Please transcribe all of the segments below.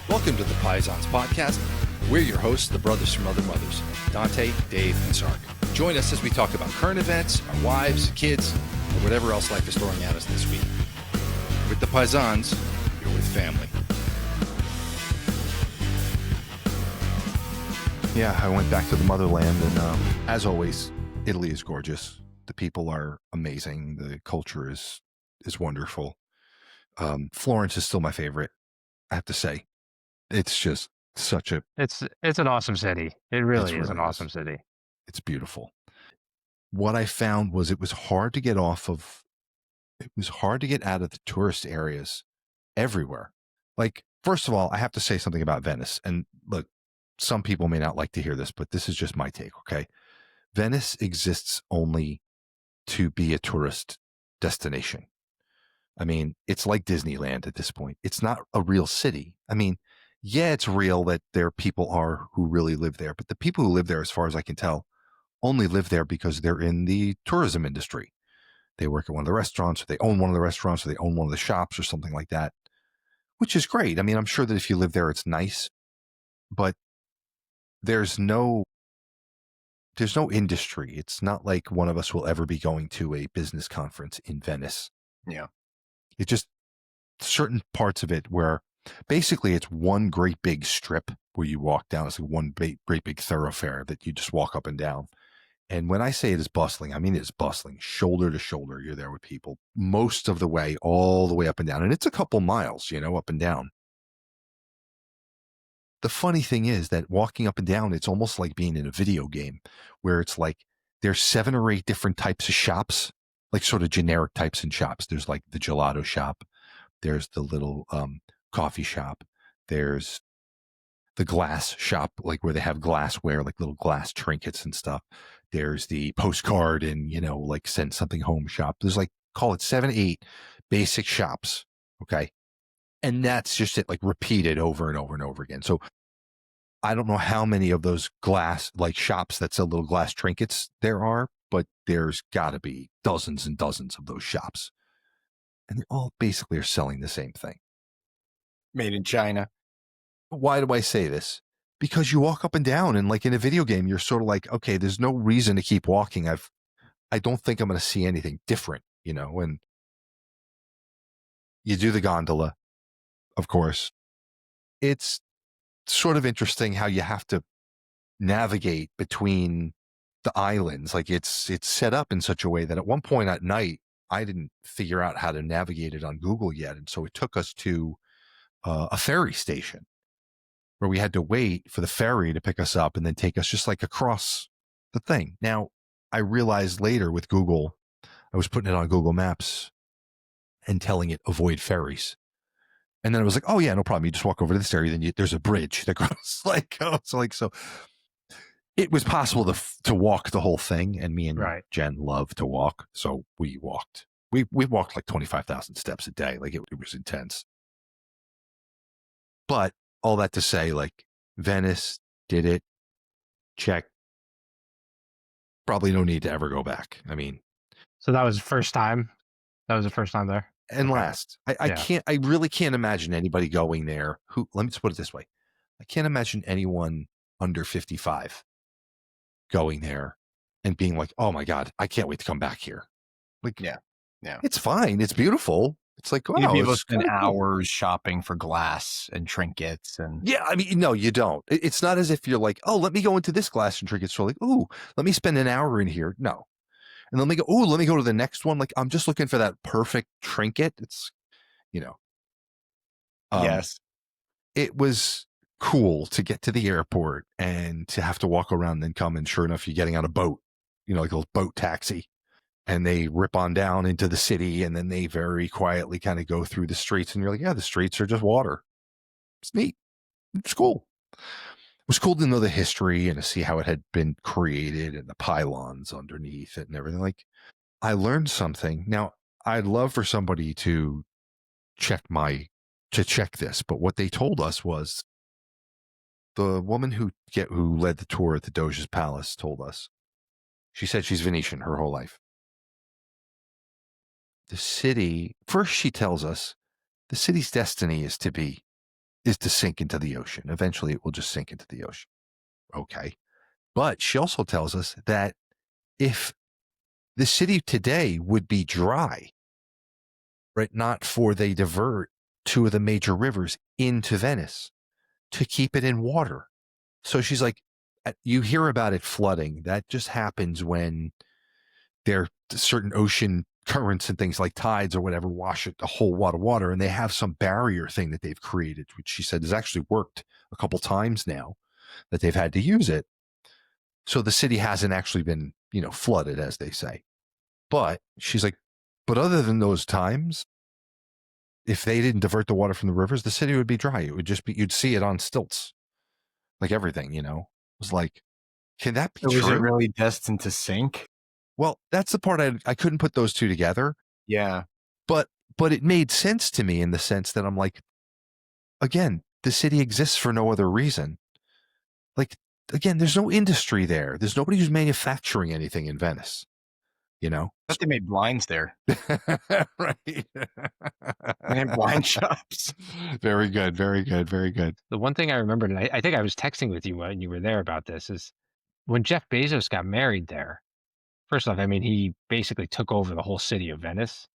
Welcome to the Paisans Podcast. We're your hosts, the brothers from other mothers, Dante, Dave, and Sark. Join us as we talk about current events, our wives, kids, or whatever else life is throwing at us this week. With the Paisans, you're with family. Yeah, I went back to the motherland, and as always, Italy is gorgeous. The people are amazing. The culture is wonderful. Florence is still my favorite, I have to say. It's just such a... It's an awesome city. It really is an awesome city. It's beautiful. What I found was it was hard to get out of the tourist areas everywhere. Like, first of all, I have to say something about Venice. And look, some people may not like to hear this, but this is just my take, okay? Venice exists only to be a tourist destination. I mean, it's like Disneyland at this point. It's not a real city. I mean, yeah, it's real that there people are who really live there, but the people who live there, as far as I can tell, only live there because they're in the tourism industry. They work at one of the restaurants, or they own one of the restaurants, or they own one of the shops or something like that, which is great. I mean, I'm sure that if you live there, it's nice, but there's no industry. It's not like one of us will ever be going to a business conference in Venice. Yeah. It's just certain parts of it where basically it's one great big strip where you walk down. It's like one great big thoroughfare that you just walk up and down. And when I say it is bustling, I mean it's bustling, shoulder to shoulder. You're there with people most of the way, all the way up and down. And it's a couple miles, up and down. The funny thing is that walking up and down, it's almost like being in a video game where it's like there's 7 or 8 different types of shops, like sort of generic types in shops. There's like the gelato shop. There's the little coffee shop. There's the glass shop, like where they have glassware, like little glass trinkets and stuff. There's the postcard and, like send something home shop. There's like, call it 7, 8 basic shops. Okay. And that's just it, like repeated over and over and over again. So I don't know how many of those glass like shops that sell little glass trinkets there are, but there's got to be dozens and dozens of those shops. And they all basically are selling the same thing. Made in China. Why do I say this? Because you walk up and down, and like in a video game, you're sort of like, okay, there's no reason to keep walking. I don't think I'm going to see anything different, and you do the gondola, of course. It's sort of interesting how you have to navigate between the islands. Like it's set up in such a way that at one point at night, I didn't figure out how to navigate it on Google yet. And so it took us to a ferry station where we had to wait for the ferry to pick us up and then take us just like across the thing. Now, I realized later with Google, I was putting it on Google Maps and telling it avoid ferries. And then I was like, oh yeah, no problem. You just walk over to this area, then there's a bridge that goes so it was possible to walk the whole thing. And me and Jen love to walk. So we walked. We walked like 25,000 steps a day. Like it was intense. But all that to say, like Venice did it. Check. Probably no need to ever go back. I mean. So that was the first time? That was the first time there? And last. I really can't imagine anybody going there let me just put it this way. I can't imagine anyone under 55 going there and being like, oh my God, I can't wait to come back here. Like, yeah. It's fine. It's beautiful. It's like, wow. People spend hours shopping for glass and trinkets and. Yeah. I mean, no, you don't. It's not as if you're like, oh, let me go into this glass and trinket store. Like, ooh, let me spend an hour in here. No. And let me go to the next one. Like, I'm just looking for that perfect trinket. It's, yes. It was cool to get to the airport and to have to walk around and come. And sure enough, you're getting on a boat, like a boat taxi, and they rip on down into the city. And then they very quietly kind of go through the streets. And you're like, yeah, the streets are just water. It's neat. It's cool. It was cool to know the history and to see how it had been created and the pylons underneath it and everything. Like, I learned something. Now, I'd love for somebody to check this, but what they told us was the woman who led the tour at the Doge's Palace told us. She said she's Venetian her whole life. The city, first she tells us, the city's destiny is to be is to sink into the ocean. Eventually, it will just sink into the ocean. Okay. But she also tells us that if the city today would be dry, right, not for they divert two of the major rivers into Venice to keep it in water. So she's like, you hear about it flooding. That just happens when there are certain ocean currents and things like tides or whatever wash a whole lot of water, and they have some barrier thing that they've created, which she said has actually worked a couple times now that they've had to use it. So the city hasn't actually been, flooded, as they say. But she's like, but other than those times, if they didn't divert the water from the rivers, the city would be dry. It would just be, you'd see it on stilts, like everything, It was like, can that be So true? was it really destined to sink? Well, that's the part I couldn't put those two together. Yeah. But it made sense to me in the sense that I'm like, again, the city exists for no other reason. Like, again, there's no industry there. There's nobody who's manufacturing anything in Venice, I thought they made blinds there. Right. They have blind shops. Very good. Very good. Very good. The one thing I remembered, and I think I was texting with you when you were there about this, is when Jeff Bezos got married there. First off, I mean, he basically took over the whole city of Venice,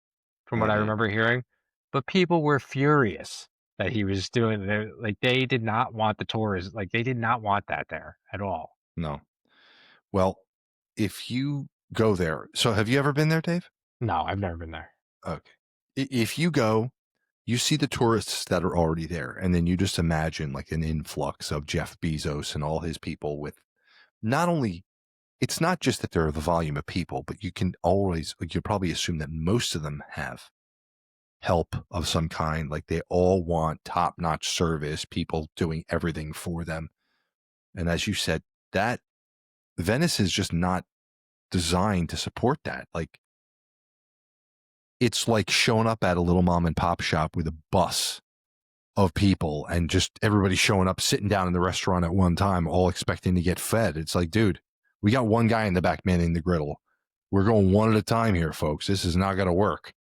from what I remember hearing. But people were furious that he was doing it. Like, they did not want the tourists. Like, they did not want that there at all. No. Well, if you go there, so have you ever been there, Dave? No, I've never been there. Okay. If you go, you see the tourists that are already there, and then you just imagine like an influx of Jeff Bezos and all his people with not only, it's not just that they're the volume of people, but you probably assume that most of them have help of some kind. Like they all want top-notch service, people doing everything for them. And as you said, that Venice is just not designed to support that. Like, it's like showing up at a little mom and pop shop with a bus of people and just everybody showing up, sitting down in the restaurant at one time, all expecting to get fed. It's like, dude, we got one guy in the back manning the griddle. We're going one at a time here, folks. This is not going to work.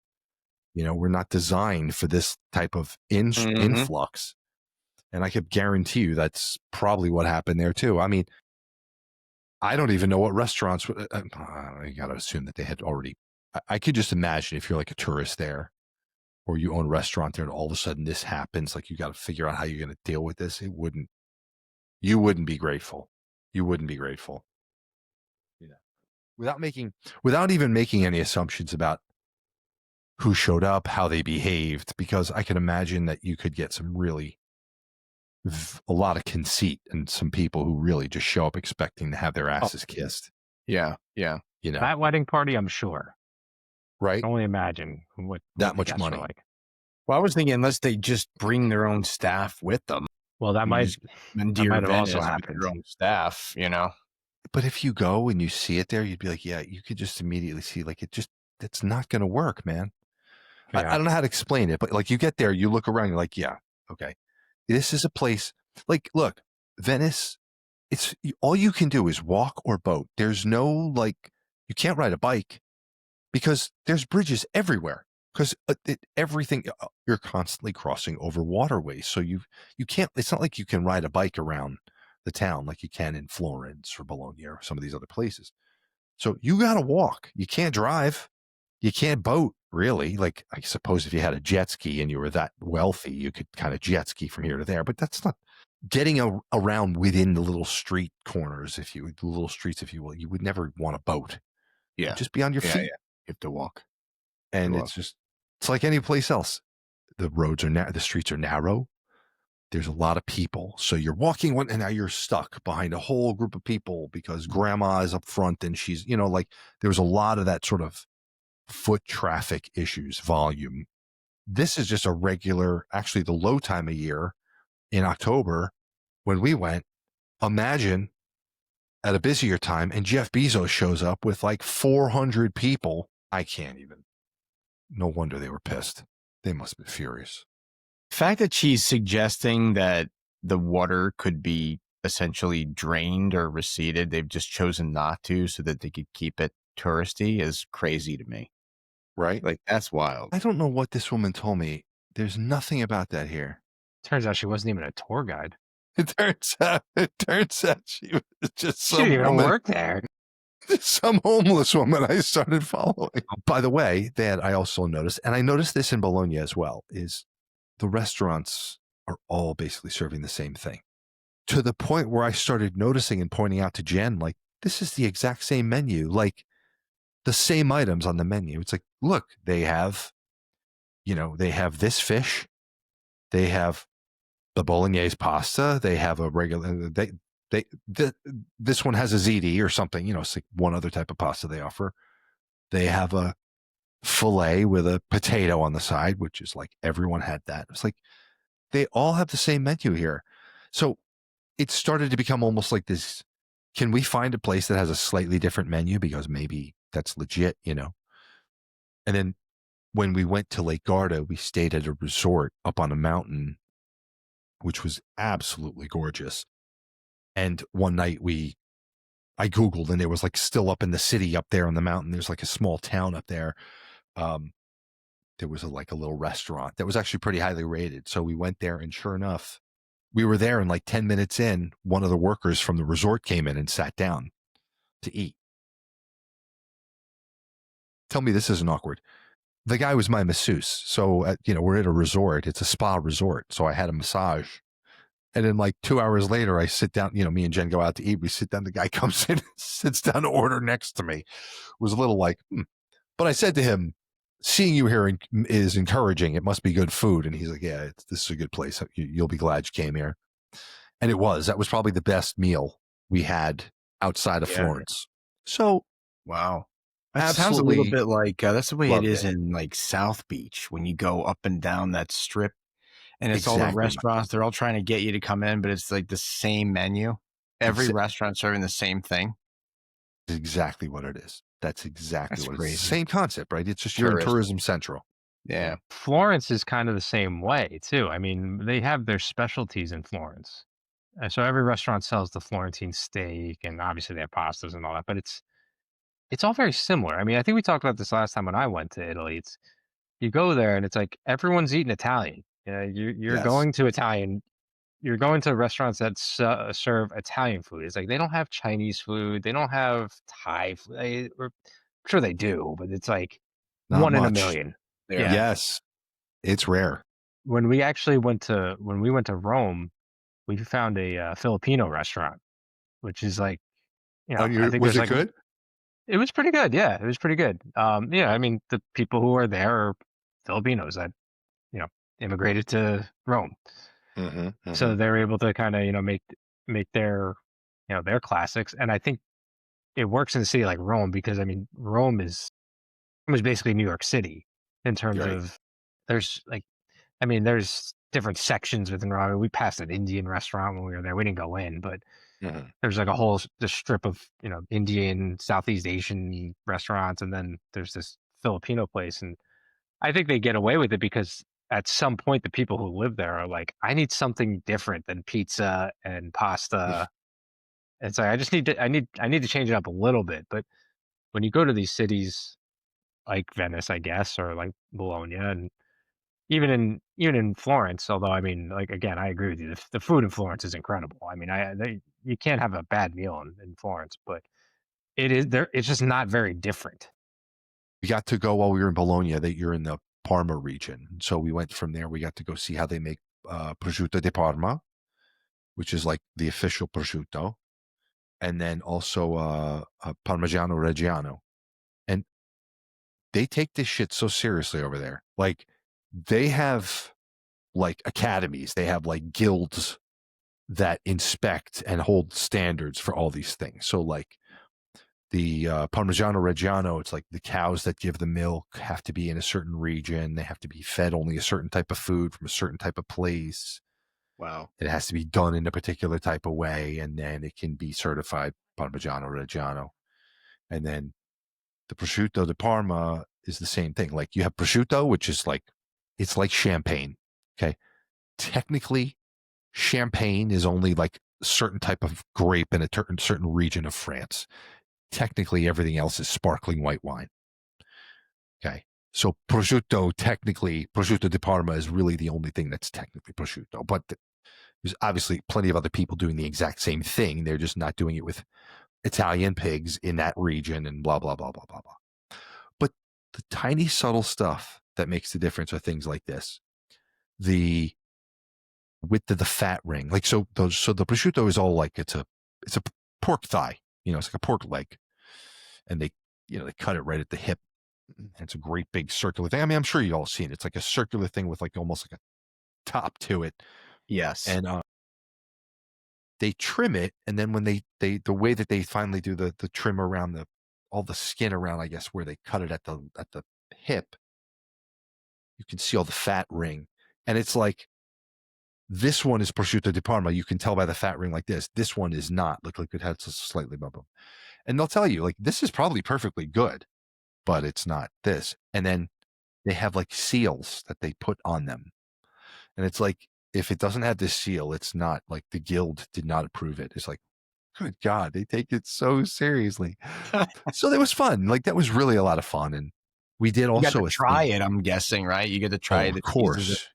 We're not designed for this type of influx. And I could guarantee you that's probably what happened there too. I mean, I don't even know what restaurants, I got to assume that they had already, I could just imagine if you're like a tourist there or you own a restaurant there and all of a sudden this happens, like you got to figure out how you're going to deal with this. You wouldn't be grateful. You wouldn't be grateful. Without even making any assumptions about who showed up, how they behaved, because I can imagine that you could get a lot of conceit and some people who really just show up expecting to have their asses kissed. Yeah. Yeah. That wedding party, I'm sure. Right? I can only imagine what That the much guests were money. like. Well, I was thinking unless they just bring their own staff with them. Well, that You might just endear might have Venice also with happened. your own staff, But if you go and you see it there, you'd be like, yeah, you could just immediately see, like, it's not going to work, man. Yeah. I don't know how to explain it, but like you get there, you look around, you're like, yeah, okay. This is a place, like, look, Venice, it's all you can do is walk or boat. There's no, like, you can't ride a bike because there's bridges everywhere because everything, you're constantly crossing over waterways. So you can't, it's not like you can ride a bike around the town like you can in Florence or Bologna or some of these other places. So you got to walk. You can't drive. You can't boat, really. Like, I suppose if you had a jet ski and you were that wealthy, you could kind of jet ski from here to there. But that's not getting around within the little street corners, the little streets, if you will. You would never want a boat. Yeah. You'd just be on your feet. Yeah. You have to walk. And it's like any place else. The roads are the streets are narrow. There's a lot of people. So you're walking and now you're stuck behind a whole group of people because grandma is up front and she's, like there's a lot of that sort of foot traffic issues, volume. This is just a regular, actually the low time of year in October when we went. Imagine at a busier time and Jeff Bezos shows up with like 400 people. I can't even. No wonder they were pissed. They must have been furious. The fact that she's suggesting that the water could be essentially drained or receded, they've just chosen not to so that they could keep it touristy is crazy to me. Right? Like, that's wild. I don't know what this woman told me. There's nothing about that here. Turns out she wasn't even a tour guide. It turns out she was just She didn't some even woman, work there. some homeless woman I started following. By the way, that I also noticed, and I noticed this in Bologna as well, is the restaurants are all basically serving the same thing. To the point where I started noticing and pointing out to Jen, like, this is the exact same menu, like the same items on the menu. It's like, look, they have this fish, they have the bolognese pasta, they have a regular, this one has a ziti or something, it's like one other type of pasta they offer. They have a filet with a potato on the side, which is like everyone had that. It's like they all have the same menu here. So it started to become almost like this. Can we find a place that has a slightly different menu? Because maybe that's legit, And then when we went to Lake Garda, we stayed at a resort up on a mountain, which was absolutely gorgeous. And one night I Googled, and it was like still up in the city up there on the mountain. There's like a small town up there. There was a little restaurant that was actually pretty highly rated. So we went there, and sure enough, we were there, and like 10 minutes in, one of the workers from the resort came in and sat down to eat. Tell me this isn't awkward. The guy was my masseuse. So, we're at a resort. It's a spa resort. So I had a massage. And then like 2 hours later, I sit down, me and Jen go out to eat. We sit down. The guy comes in, sits down to order next to me. It was a little like, But I said to him, seeing you here is encouraging. It must be good food. And he's like, yeah, this is a good place. You'll be glad you came here. And it was. That was probably the best meal we had outside of Florence. So, wow. That sounds a little bit like that's the way it is it. in like South Beach when you go up and down that strip, and it's all the restaurants. They're all trying to get you to come in, but it's like the same menu. Every restaurant serving the same thing. That's exactly what it is. That's exactly what crazy. It is. Same concept, right? It's just you're in tourism central. Yeah. Florence is kind of the same way too. I mean, they have their specialties in Florence. So every restaurant sells the Florentine steak, and obviously they have pastas and all that, but it's all very similar. I mean, I think we talked about this last time when I went to Italy. It's you go there and it's like everyone's eating Italian. You're going to Italian. You're going to restaurants that serve Italian food. It's like they don't have Chinese food. They don't have Thai food. I'm sure they do, but it's like Not one much. in a million. Yeah. Yes, it's rare. When we went to Rome, we found a Filipino restaurant, which is like, I think was it good? It was pretty good. Yeah, it was pretty good. I mean, the people who are there are Filipinos that, immigrated to Rome. So they're able to kind of, make their, their classics. And I think it works in a city like Rome because, I mean, Rome is basically New York City in terms of there's different sections within Rome. We passed an Indian restaurant when we were there. We didn't go in, but there's like a whole strip of Indian, Southeast Asian restaurants, and then there's this Filipino place, and I think they get away with it because at some point the people who live there are like, I need something different than pizza and pasta. And so I need to change it up a little bit. But when you go to these cities like Venice, I guess, or like Bologna, and even in Florence, although I mean, like again, I agree with you. The food in Florence is incredible. I mean, you can't have a bad meal in Florence, but it's just not very different. We got to go while we were in Bologna. That you're in the Parma region, so we went from there. We got to go see how they make prosciutto di Parma, which is like the official prosciutto, and then also Parmigiano Reggiano, and they take this shit so seriously over there. Like they have like academies, they have like guilds that inspect and hold standards for all these things. So like the Parmigiano Reggiano, it's like the cows that give the milk have to be in a certain region. They have to be fed only a certain type of food from a certain type of place. Wow. It has to be done in a particular type of way, and then it can be certified Parmigiano Reggiano. And then the prosciutto di Parma is the same thing. Like you have prosciutto, which is like, it's like champagne. Okay. Technically, champagne is only like a certain type of grape in a certain region of France. Technically, everything else is sparkling white wine. Okay. So prosciutto, technically, prosciutto di Parma is really the only thing that's technically prosciutto. But there's obviously plenty of other people doing the exact same thing. They're just not doing it with Italian pigs in that region and blah, blah, blah, blah, blah, blah. But the tiny, subtle stuff that makes the difference are things like this. The width of the fat ring. Like, so the prosciutto is all like, it's a pork thigh, it's like a pork leg. And they cut it right at the hip. It's a great big circular thing. I mean, I'm sure you all seen it. It's like a circular thing with like almost like a top to it. Yes. And they trim it, and then when they the way that they finally do the trim around all the skin around, I guess, where they cut it at the hip, you can see all the fat ring. And it's like, this one is prosciutto di Parma. You can tell by the fat ring like this. This one is not. Look like it has a slightly bubble. And they'll tell you, like, this is probably perfectly good, but it's not this. And then they have like seals that they put on them. And it's like, if it doesn't have this seal, it's not, like, the guild did not approve it. It's like, good God, they take it so seriously. So that was fun. Like, that was really a lot of fun. And we did You also got to try it, I'm guessing, right? You get to try of the course.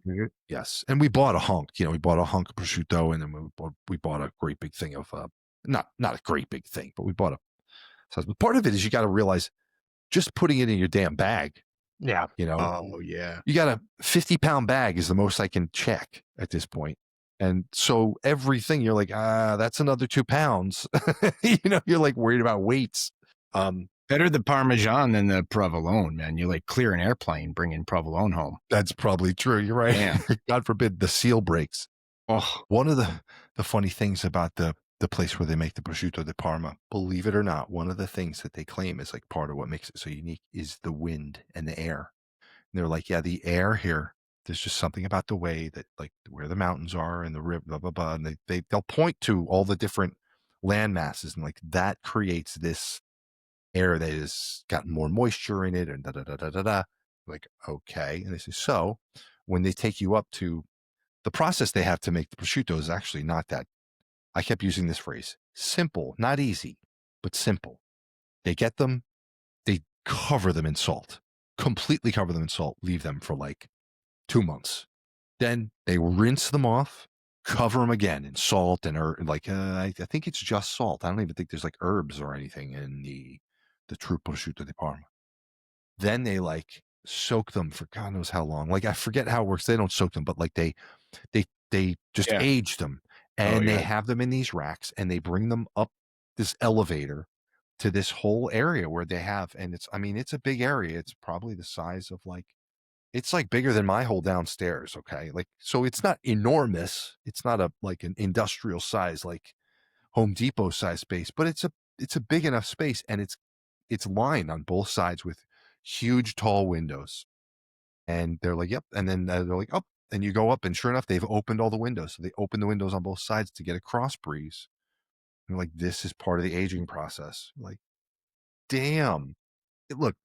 Yes. And we bought a hunk, we bought a hunk of prosciutto, and then we bought a great big thing of, not a great big thing, but we bought a size. But part of it is you got to realize, just putting it in your damn bag, Yeah. Oh, yeah. you got a 50-pound bag is the most I can check at this point. And so everything, you're like, that's another 2 pounds. You're like worried about weights. Better the Parmesan than the provolone, man. You like clear an airplane bringing provolone home. That's probably true. You're right. Yeah. God forbid the seal breaks. Oh, One of the funny things about the place where they make the prosciutto di Parma, believe it or not, one of the things that they claim is like part of what makes it so unique is the wind and the air. And they're like, yeah, the air here, there's just something about the way that, like, where the mountains are and the river, blah, blah, blah. And they'll point to all the different land masses, and like, that creates this air that has got more moisture in it, and da da da da da da. Like, okay. And they say, so when they take you up to the process they have to make the prosciutto is actually not that. I kept using this phrase, simple, not easy, but simple. They get them, they cover them in salt, completely cover them in salt, leave them for like 2 months. Then they rinse them off, cover them again in salt and I think it's just salt. I don't even think there's like herbs or anything in the true prosciutto di Parma. Then they like soak them for God knows how long. Like, I forget how it works. They don't soak them, but like they just age them, and they have them in these racks, and they bring them up this elevator to this whole area where they have, and it's a big area. It's probably the size of it's like bigger than my whole downstairs. Okay. Like, so it's not enormous. It's not like an industrial size, like Home Depot size space, but it's a big enough space, and it's lined on both sides with huge tall windows. And they're like, yep. And then they're like, oh, and you go up, and sure enough, they've opened all the windows. So they open the windows on both sides to get a cross breeze. And they're like, this is part of the aging process. Like, damn. Look,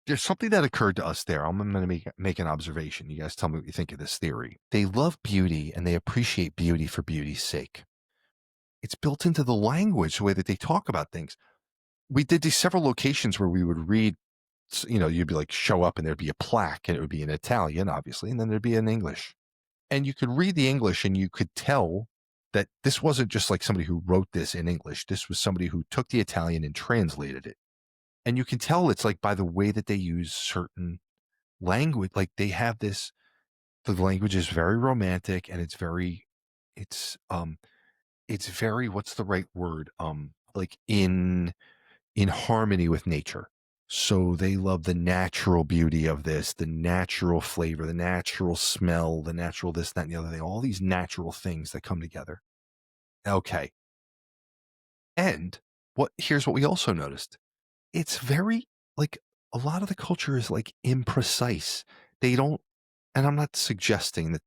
there's something that occurred to us there. I'm going to make an observation. You guys tell me what you think of this theory. They love beauty, and they appreciate beauty for beauty's sake. It's built into the language, the way that they talk about things. We did these several locations where we would read, you'd be like, show up, and there'd be a plaque, and it would be in Italian, obviously, and then there'd be in English. And you could read the English, and you could tell that this wasn't just like somebody who wrote this in English. This was somebody who took the Italian and translated it. And you can tell it's like by the way that they use certain language. Like, they have this, the language is very romantic, and it's very, what's the right word? Like in harmony with nature. So they love the natural beauty of this, the natural flavor, the natural smell, the natural this, that, and the other thing, all these natural things that come together. Okay. And here's what we also noticed. It's very, like, a lot of the culture is like imprecise. They don't, and I'm not suggesting that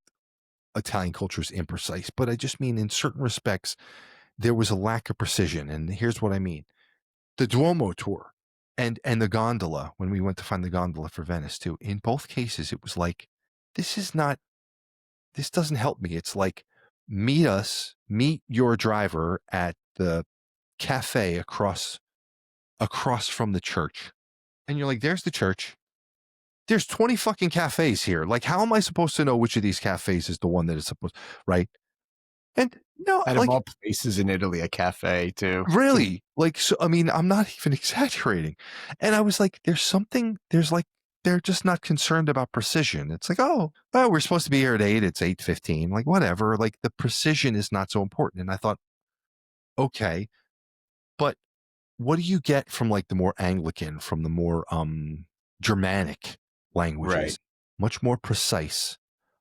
Italian culture is imprecise, but I just mean in certain respects, there was a lack of precision. And here's what I mean. The Duomo tour and the gondola, when we went to find the gondola for Venice too, in both cases, it was like, this doesn't help me. It's like, meet your driver at the cafe across from the church. And you're like, there's the church. there's 20 fucking cafes here. Like, how am I supposed to know which of these cafes is the one that is supposed, right? And no, Out of like, all places in Italy, a cafe too. really, like, so, I mean, I'm not even exaggerating. And I was like, there's like, they're just not concerned about precision. It's like, oh, well, we're supposed to be here at 8, it's 8:15, like, whatever. Like, the precision is not so important. And I thought, okay, but what do you get from like the more Anglican, from the more Germanic languages? Right. Much more precise,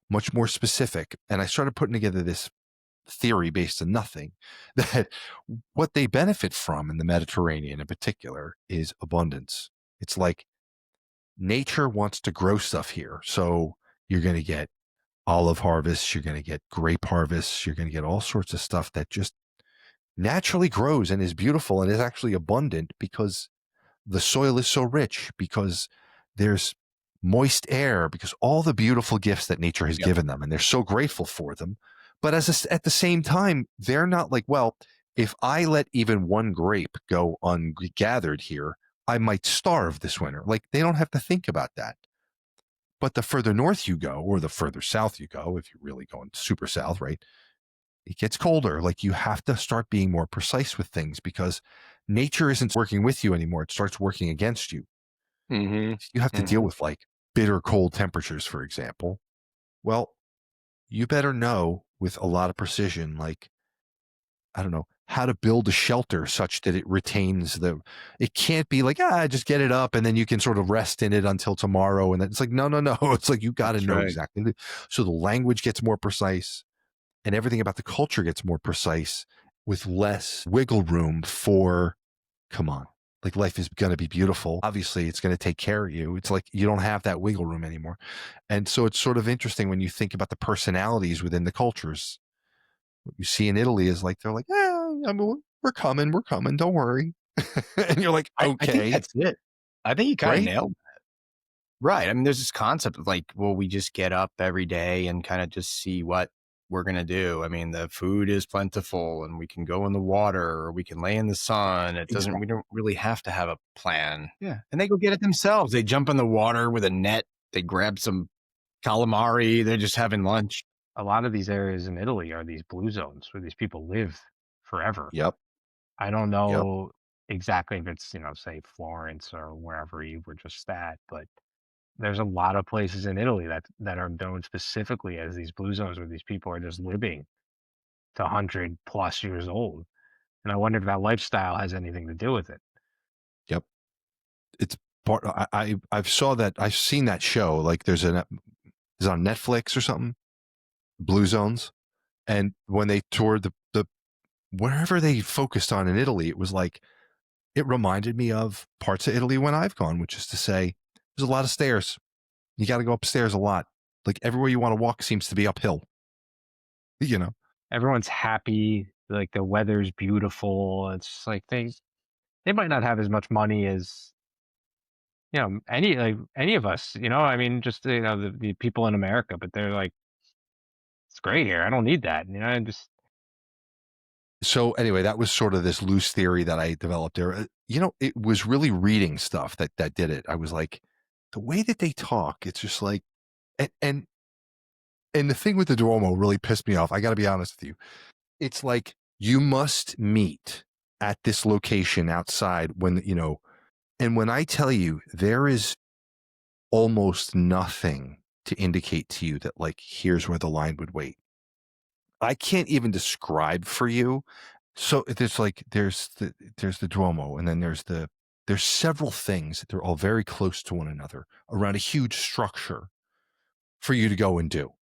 much more specific. And I started putting together this theory based on nothing, that what they benefit from in the Mediterranean in particular is abundance. It's like nature wants to grow stuff here. So you're going to get olive harvests, you're going to get grape harvests, you're going to get all sorts of stuff that just naturally grows and is beautiful and is actually abundant because the soil is so rich, because there's moist air, because all the beautiful gifts that nature has given them, and they're so grateful for them. But at the same time, they're not like, well, if I let even one grape go ungathered here, I might starve this winter. Like, they don't have to think about that. But the further north you go, or the further south you go, if you're really going super south, right, it gets colder. Like, you have to start being more precise with things, because nature isn't working with you anymore. It starts working against you. Mm-hmm. You have to deal with like bitter cold temperatures, for example. Well, you better know with a lot of precision, like, I don't know, how to build a shelter such that it retains it can't be like, just get it up and then you can sort of rest in it until tomorrow. And then it's like, no. It's like, you got to know exactly. So the language gets more precise, and everything about the culture gets more precise, with less wiggle room for, come on, like, life is going to be beautiful. Obviously, it's going to take care of you. It's like you don't have that wiggle room anymore. And so it's sort of interesting when you think about the personalities within the cultures. What you see in Italy is like, they're like, I mean, we're coming, don't worry. And you're like, okay. I think that's it. I think you kind of Right? nailed that. Right. I mean, there's this concept of like, well, we just get up every day and kind of just see what we're going to do. I mean, the food is plentiful and we can go in the water or we can lay in the sun. We don't really have to have a plan. Yeah. And they go get it themselves. They jump in the water with a net. They grab some calamari. They're just having lunch. A lot of these areas in Italy are these blue zones where these people live forever. Yep. I don't know exactly if it's, say Florence or wherever you were just at, but there's a lot of places in Italy that are known specifically as these blue zones where these people are just living to 100 plus years old. And I wonder if that lifestyle has anything to do with it. Yep. It's part, I've seen that show. Like, is on Netflix or something, Blue Zones. And when they toured the wherever they focused on in Italy, it was like, it reminded me of parts of Italy when I've gone, which is to say, there's a lot of stairs. You got to go upstairs a lot. Like, everywhere you want to walk seems to be uphill. Everyone's happy. Like, the weather's beautiful. It's just like they might not have as much money as any of us. I mean, just the people in America, but they're like, it's great here. I don't need that. So anyway, that was sort of this loose theory that I developed there. It was really reading stuff that did it. I was like, the way that they talk, it's just like, and the thing with the Duomo really pissed me off. I got to be honest with you. It's like, you must meet at this location outside and when I tell you, there is almost nothing to indicate to you that, like, here's where the line would wait. I can't even describe for you. So there's the Duomo, and then there's several things that they're all very close to one another around a huge structure for you to go and do.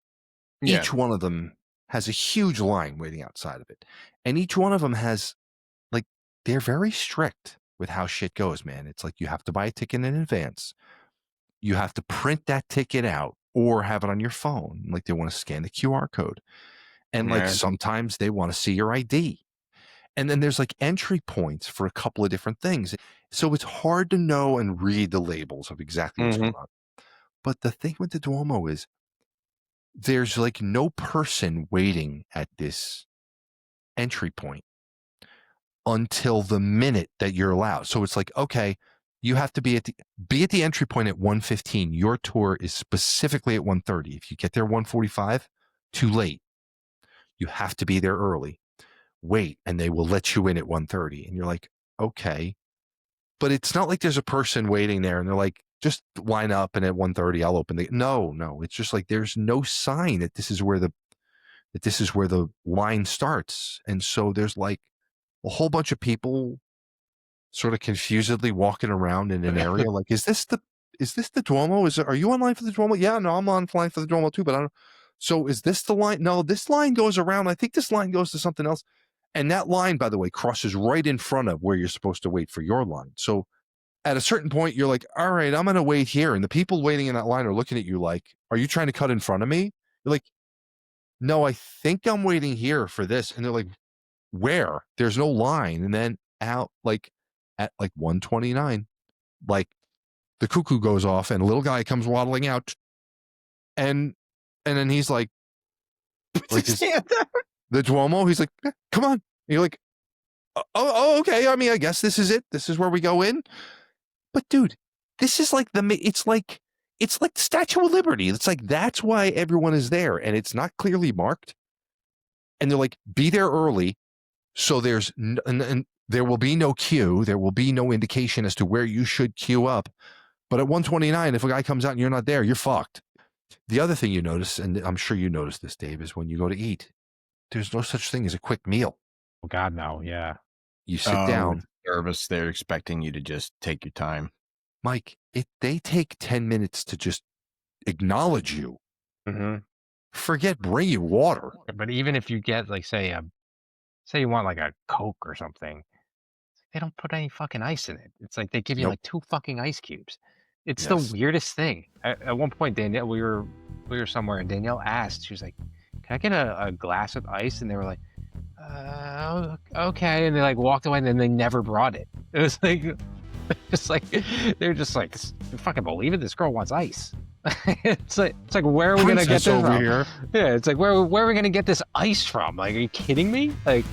Yeah. Each one of them has a huge line waiting outside of it. And each one of them has, like, they're very strict with how shit goes, man. It's like, you have to buy a ticket in advance. You have to print that ticket out or have it on your phone. Like, they want to scan the QR code. And like, sometimes they want to see your ID. And then there's like entry points for a couple of different things. So it's hard to know and read the labels of exactly what's going on. But the thing with the Duomo is, there's like no person waiting at this entry point until the minute that you're allowed. So it's like, okay, You have to be at the entry point at 1:15. Your tour is specifically at 1:30. If you get there 1:45, too late. You have to be there early. Wait, and they will let you in at 1:30. And you're like, okay. But it's not like there's a person waiting there and they're like, just line up and at 1:30 I'll open the. No. It's just like there's no sign that this is where the line starts. And so there's like a whole bunch of people sort of confusedly walking around in an area like, is this the Duomo? Are you online for the Duomo? Yeah, no, I'm online for the Duomo too, but I don't. So is this the line? No, this line goes around. I think this line goes to something else. And that line, by the way, crosses right in front of where you're supposed to wait for your line. So at a certain point, you're like, all right, I'm going to wait here. And the people waiting in that line are looking at you like, are you trying to cut in front of me? You're like, no, I think I'm waiting here for this. And they're like, where? There's no line. And then out like at like 1:29, like the cuckoo goes off and a little guy comes waddling out. And then he's like the Duomo, he's like, come on. And you're like, oh, okay. I mean, I guess this is it. This is where we go in. But dude, this is like it's like the Statue of Liberty. It's like, that's why everyone is there. And it's not clearly marked. And they're like, be there early. So there will be no queue. There will be no indication as to where you should queue up. But at 1:29, if a guy comes out and you're not there, you're fucked. The other thing you notice, and I'm sure you noticed this, Dave, is when you go to eat, there's no such thing as a quick meal. Oh God, no. Yeah. You sit down. Service, they're expecting you to just take your time. Mike, they take 10 minutes to just acknowledge you. Mm-hmm. Forget bring you water. But even if you get like, say you want like a Coke or something, they don't put any fucking ice in it. It's like they give you like 2 fucking ice cubes. It's the weirdest thing. At one point, Danielle, we were somewhere, and Danielle asked, she was like, "Can I get a glass with ice?" And they were like, "Okay." And they like walked away, and then they never brought it. It was like, they're just like, "Fucking believe it, this girl wants ice." it's like where are we gonna get this over from? here? Yeah, it's like where are we gonna get this ice from? Like, are you kidding me? Like.